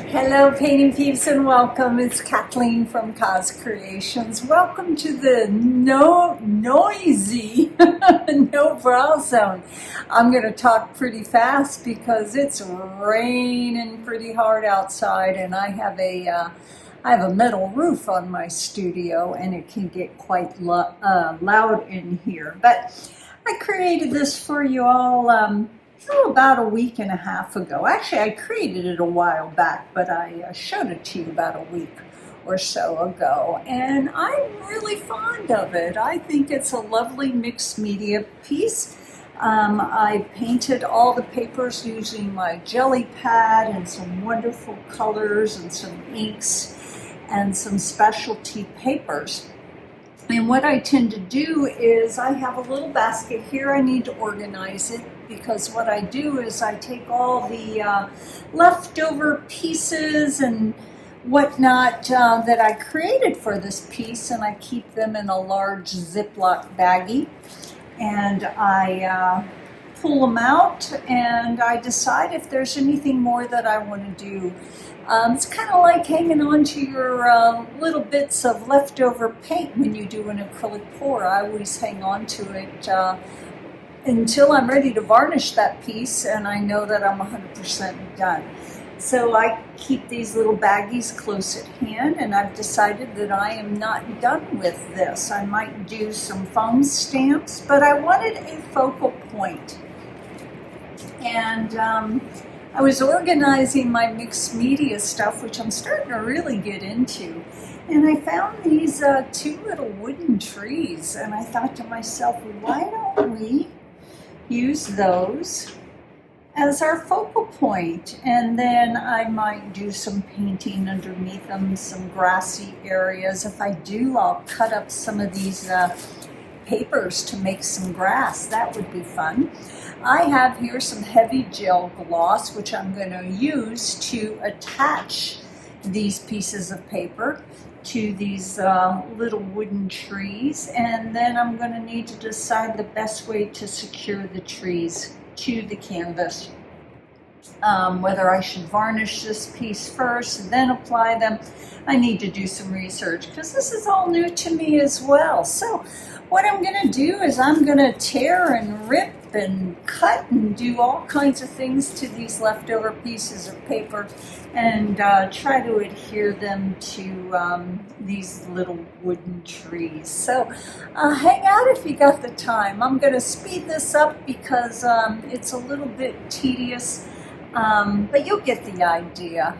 Hello, painting peeps, and welcome. It's Kathleen from Creations. Welcome to the noisy no brow zone. I'm going to talk pretty fast because it's raining pretty hard outside, and I have a metal roof on my studio, and it can get quite loud in here. But I created this for you all. About a week and a half ago. Actually, I created it a while back, but I showed it to you about a week or so ago, and I'm really fond of it. I think it's a lovely mixed media piece. I painted all the papers using my jelly pad and some wonderful colors and some inks and some specialty papers. And what I tend to do is I have a little basket here. I need to organize it because what I do is I take all the leftover pieces and whatnot that I created for this piece, and I keep them in a large Ziploc baggie, and I pull them out and I decide if there's anything more that I want to do. It's kind of like hanging on to your little bits of leftover paint when you do an acrylic pour. I always hang on to it until I'm ready to varnish that piece and I know that I'm 100% done. So I keep these little baggies close at hand, and I've decided that I am not done with this. I might do some foam stamps, but I wanted a focal point. And I was organizing my mixed media stuff, which I'm starting to really get into, and I found these two little wooden trees, and I thought to myself, why don't we use those as our focal point? And then I might do some painting underneath them, some grassy areas. If I do, I'll cut up some of these papers to make some grass. That would be fun. I have here some heavy gel gloss, which I'm going to use to attach these pieces of paper to these little wooden trees, and then I'm going to need to decide the best way to secure the trees to the canvas. Whether I should varnish this piece first and then apply them. I need to do some research because this is all new to me as well. So what I'm going to do is I'm going to tear and rip and cut and do all kinds of things to these leftover pieces of paper and try to adhere them to these little wooden trees. So hang out if you got the time. I'm going to speed this up because it's a little bit tedious, but you'll get the idea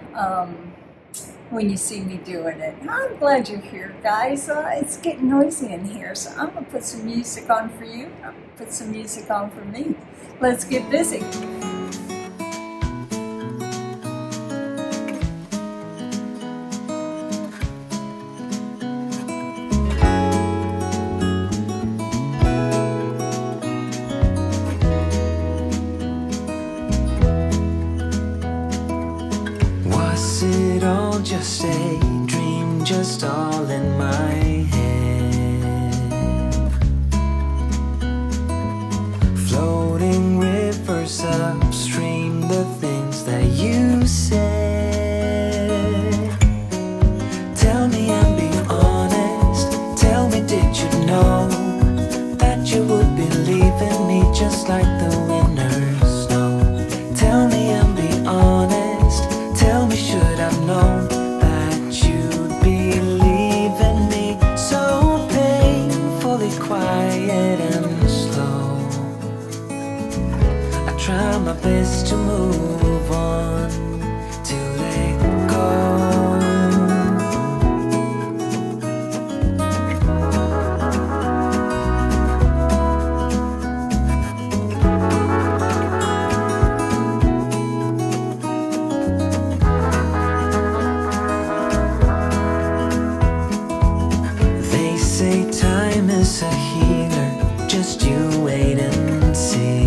when you see me doing it. I'm glad you're here, guys. It's getting noisy in here, so I'm going to put some music on for you. I'm going to put some music on for me. Let's get busy. Was it all just a dream, just all in my head? Floating rivers upstream, the things that you said. Tell me and be honest, tell me, did you know that you would be leaving me just like the winners know? Tell me and be honest, tell me, should I've known that you'd be leaving me so painfully quiet and slow? I try my best to move on, to let go. They say time is a healer, just you wait and see.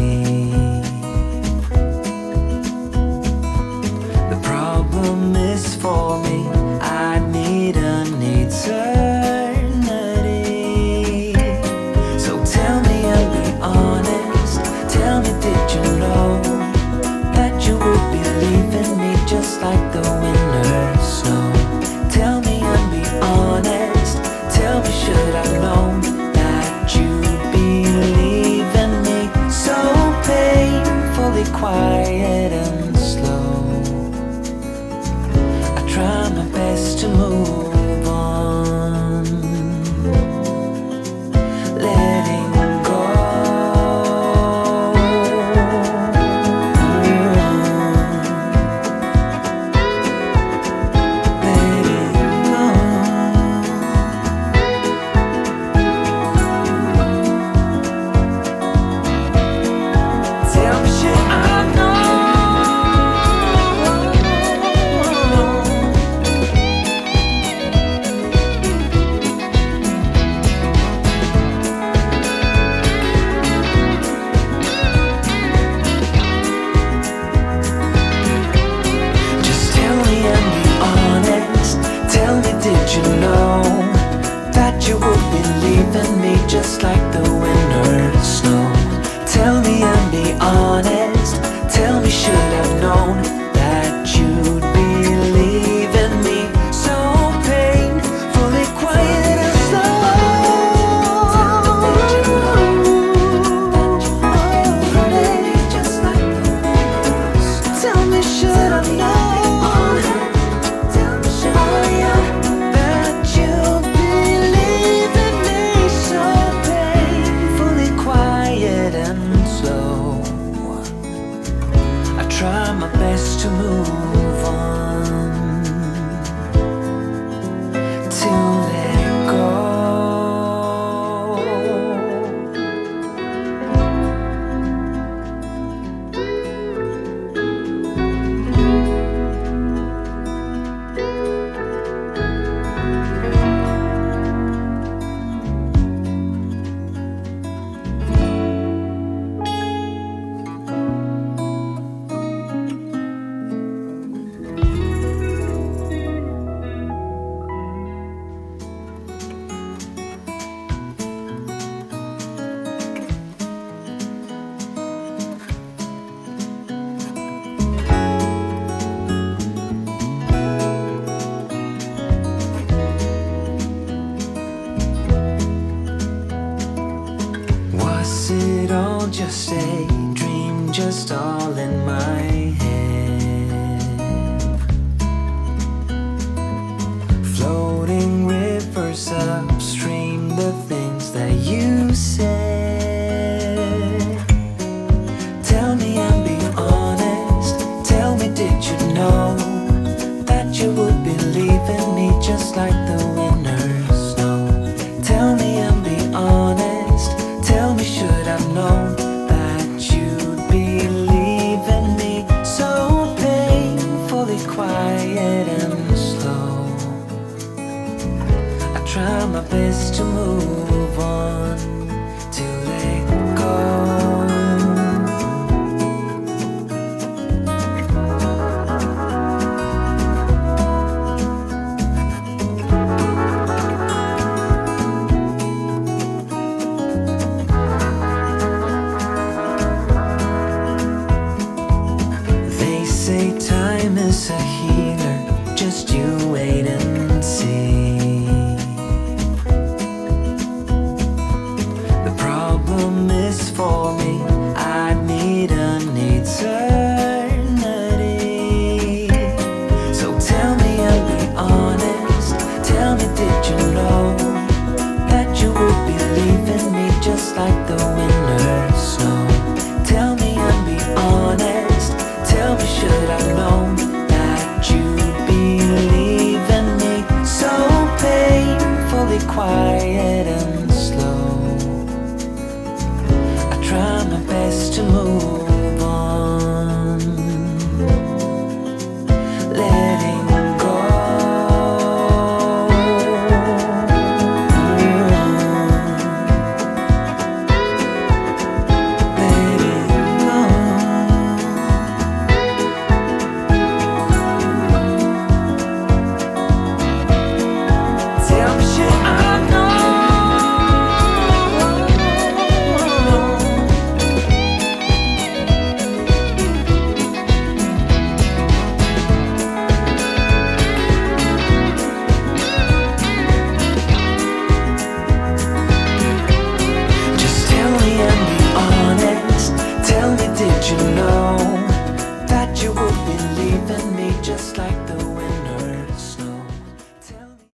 quiet and slow. I try my best to move on, letting go. Just like the winter snow. Tell me and be honest. Tell me, should I've known that you'd believe in me? So painfully quiet and slow. Just like the winter snow. Tell me, should I've known? Tell me, should I that you'd believe in me? So painfully quiet and slow. I try my best to move on, to let go. Was it all just a dream, just all in my head? Floating rivers upstream, the things that you said. Tell me and be honest. Tell me, did you know that you would believe in me just like the winter snow? Tell me and be honest. Tell me, should I've known that you'd believe in me? So painfully quiet and slow. I try my best to